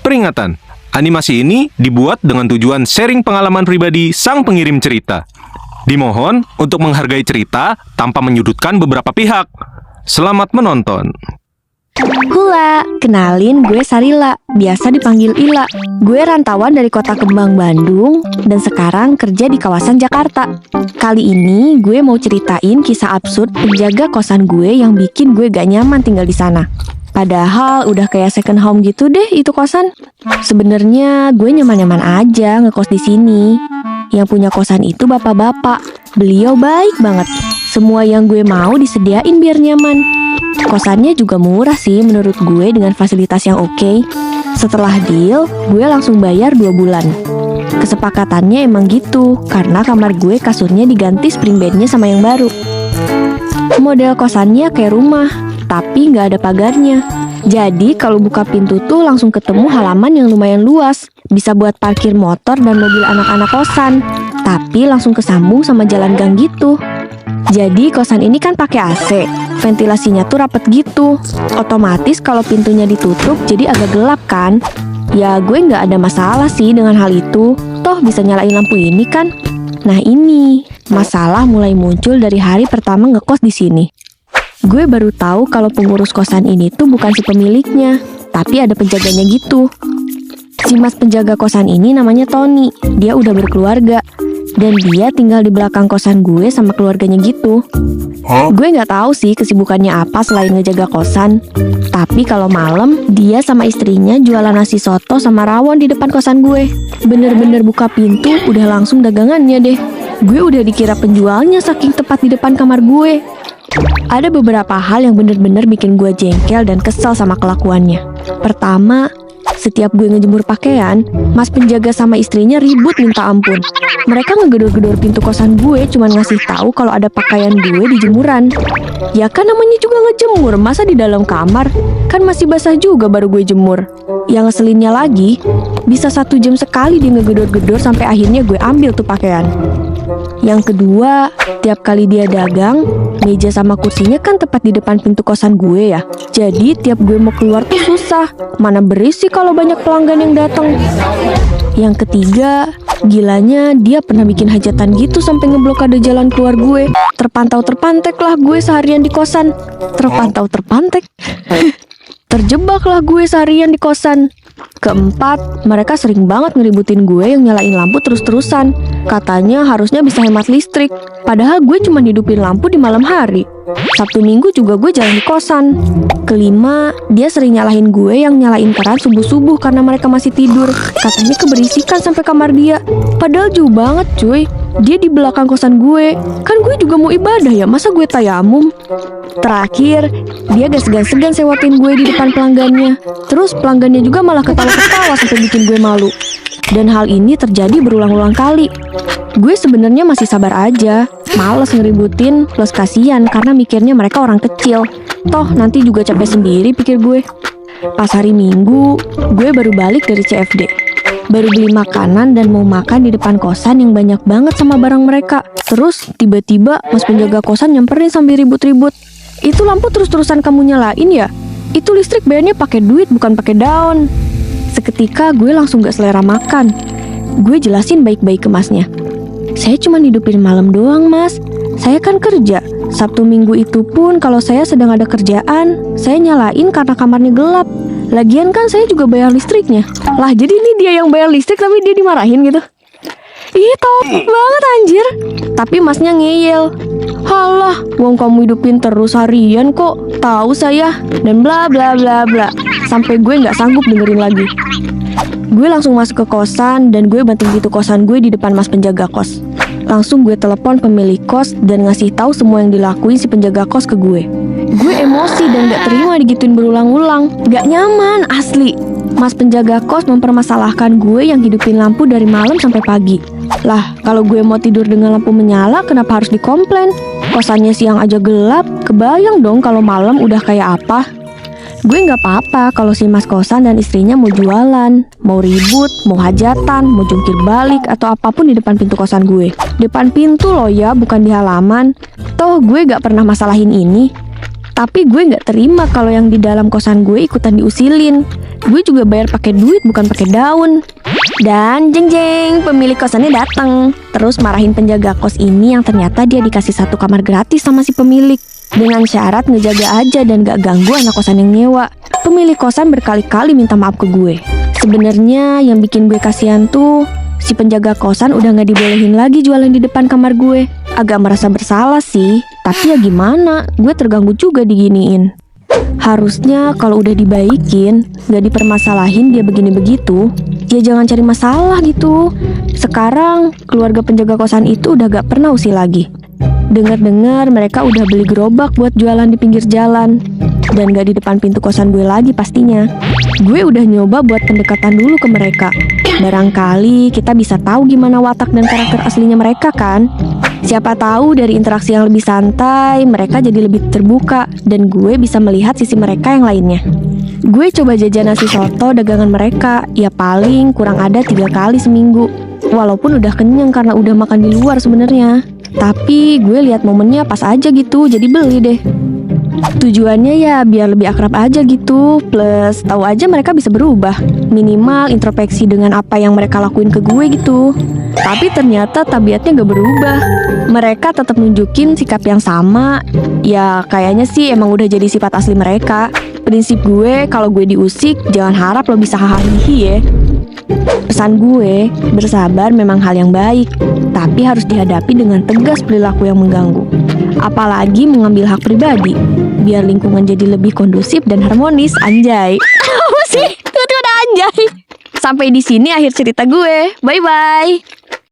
Peringatan, animasi ini dibuat dengan tujuan sharing pengalaman pribadi sang pengirim cerita. Dimohon untuk menghargai cerita tanpa menyudutkan beberapa pihak. Selamat menonton. Hula, kenalin gue Sarila, biasa dipanggil Ila. Gue rantauan dari kota Kembang, Bandung, dan sekarang kerja di kawasan Jakarta. Kali ini gue mau ceritain kisah absurd penjaga kosan gue yang bikin gue gak nyaman tinggal di sana. Padahal udah kayak second home gitu deh itu kosan. Sebenarnya gue nyaman-nyaman aja ngekos di sini. Yang punya kosan itu bapak-bapak. Beliau baik banget. Semua yang gue mau disediain biar nyaman. Kosannya juga murah sih menurut gue dengan fasilitas yang oke. Setelah deal, gue langsung bayar 2 bulan. Kesepakatannya emang gitu, karena kamar gue kasurnya diganti spring bednya sama yang baru. Model kosannya kayak rumah, tapi nggak ada pagarnya. Jadi kalau buka pintu tuh langsung ketemu halaman yang lumayan luas. Bisa buat parkir motor dan mobil anak-anak kosan. Tapi langsung kesambung sama jalan gang gitu. Jadi kosan ini kan pakai AC. Ventilasinya tuh rapet gitu. Otomatis kalau pintunya ditutup jadi agak gelap kan. Ya gue nggak ada masalah sih dengan hal itu. Toh bisa nyalain lampu ini kan. Nah ini, masalah mulai muncul dari hari pertama ngekos di sini. Gue baru tahu kalau pengurus kosan ini tuh bukan si pemiliknya, tapi ada penjaganya gitu. Si mas penjaga kosan ini namanya Tony. Dia udah berkeluarga. Dan dia tinggal di belakang kosan gue sama keluarganya gitu. Gue nggak tahu sih kesibukannya apa selain ngejaga kosan. Tapi kalau malam, dia sama istrinya jualan nasi soto sama rawon di depan kosan gue. Bener-bener buka pintu, udah langsung dagangannya deh. Gue udah dikira penjualnya saking tepat di depan kamar gue. Ada beberapa hal yang bener-bener bikin gue jengkel dan kesel sama kelakuannya. Pertama, setiap gue ngejemur pakaian, mas penjaga sama istrinya ribut minta ampun. Mereka ngegedor-gedor pintu kosan gue cuman ngasih tahu kalau ada pakaian gue di jemuran. Ya kan namanya juga ngejemur, masa di dalam kamar? Kan masih basah juga baru gue jemur. Yang ngeselinnya lagi, bisa 1 jam sekali dia ngegedor-gedor sampai akhirnya gue ambil tuh pakaian. Yang kedua, tiap kali dia dagang, meja sama kursinya kan tepat di depan pintu kosan gue ya. Jadi tiap gue mau keluar tuh susah. Mana berisi kalau banyak pelanggan yang datang. Yang ketiga, gilanya dia pernah bikin hajatan gitu sampai ngeblokade jalan keluar gue. Terpantau-terpantek lah gue seharian di kosan. Terpantau-terpantek. Terjebak lah gue seharian di kosan. Keempat, mereka sering banget ngeributin gue yang nyalain lampu terus-terusan. Katanya harusnya bisa hemat listrik. Padahal gue cuma hidupin lampu di malam hari. Sabtu Minggu juga gue jalan di kosan. Kelima, dia sering nyalahin gue yang nyalain keran subuh-subuh karena mereka masih tidur. Katanya keberisikan sampai kamar dia. Padahal jauh banget cuy. Dia di belakang kosan gue. Kan gue juga mau ibadah ya, masa gue tayamum? Terakhir, dia gak segan-segan sewatin gue di depan pelanggannya. Terus pelanggannya juga malah ketawa-ketawa sampai bikin gue malu. Dan hal ini terjadi berulang-ulang kali. Gue sebenarnya masih sabar aja. Males ngeributin, plus kasihan karena mikirnya mereka orang kecil. Toh nanti juga capek sendiri pikir gue. Pas hari Minggu, gue baru balik dari CFD. Baru beli makanan dan mau makan di depan kosan yang banyak banget sama barang mereka. Terus tiba-tiba mas penjaga kosan nyamperin sambil ribut-ribut. Itu lampu terus-terusan kamu nyalain ya? Itu listrik bayarnya pakai duit bukan pakai daun. Seketika gue langsung gak selera makan. Gue jelasin baik-baik ke masnya. Saya cuma hidupin malam doang mas. Saya kan kerja. Sabtu Minggu itu pun kalau saya sedang ada kerjaan, saya nyalain karena kamarnya gelap. Lagian kan saya juga bayar listriknya. Lah jadi ini dia yang bayar listrik tapi dia dimarahin gitu. Ih top banget anjir. Tapi masnya ngeyel. Halah, wong kamu hidupin terus harian kok. Tahu saya. Dan bla bla bla bla. Sampai gue gak sanggup dengerin lagi. Gue langsung masuk ke kosan dan gue banting pintu kosan gue di depan mas penjaga kos. Langsung gue telepon pemilik kos dan ngasih tahu semua yang dilakuin si penjaga kos ke gue. Gue emosi dan gak terima digituin berulang-ulang. Gak nyaman, asli. Mas penjaga kos mempermasalahkan gue yang hidupin lampu dari malam sampai pagi. Lah, kalau gue mau tidur dengan lampu menyala, kenapa harus dikomplain? Kosannya siang aja gelap, kebayang dong kalau malam udah kayak apa. Gue gak apa-apa kalau si mas kosan dan istrinya mau jualan, mau ribut, mau hajatan, mau jungkir balik, atau apapun di depan pintu kosan gue. Depan pintu loh ya, bukan di halaman. Toh gue gak pernah masalahin ini. Tapi gue nggak terima kalau yang di dalam kosan gue ikutan diusilin. Gue juga bayar pakai duit bukan pakai daun. Dan jeng jeng, pemilik kosannya datang. Terus marahin penjaga kos ini yang ternyata dia dikasih 1 kamar gratis sama si pemilik. Dengan syarat ngejaga aja dan gak ganggu anak kosan yang nyewa. Pemilik kosan berkali-kali minta maaf ke gue. Sebenarnya yang bikin gue kasihan tuh, si penjaga kosan udah gak dibolehin lagi jualan di depan kamar gue. Agak merasa bersalah sih, tapi ya gimana, gue terganggu juga diginiin. Harusnya kalau udah dibaikin, gak dipermasalahin dia begini begitu, ya jangan cari masalah gitu. Sekarang keluarga penjaga kosan itu udah gak pernah usil lagi. Dengar-dengar mereka udah beli gerobak buat jualan di pinggir jalan. Dan gak di depan pintu kosan gue lagi pastinya. Gue udah nyoba buat pendekatan dulu ke mereka. Barangkali kita bisa tahu gimana watak dan karakter aslinya mereka kan. Siapa tahu dari interaksi yang lebih santai, mereka jadi lebih terbuka dan gue bisa melihat sisi mereka yang lainnya. Gue coba jajan nasi soto dagangan mereka, ya paling kurang ada 3 kali seminggu. Walaupun udah kenyang karena udah makan di luar sebenarnya. Tapi gue lihat momennya pas aja gitu, jadi beli deh. Tujuannya ya biar lebih akrab aja gitu. Plus tahu aja mereka bisa berubah. Minimal introspeksi dengan apa yang mereka lakuin ke gue gitu. Tapi ternyata tabiatnya gak berubah. Mereka tetap nunjukin sikap yang sama. Ya kayaknya sih emang udah jadi sifat asli mereka. Prinsip gue kalau gue diusik jangan harap lo bisa hahaha ya. Pesan gue, bersabar memang hal yang baik, tapi harus dihadapi dengan tegas perilaku yang mengganggu. Apalagi mengambil hak pribadi, biar lingkungan jadi lebih kondusif dan harmonis, anjay. Apa sih? Itu udah anjay. Sampai di sini akhir cerita gue. Bye-bye.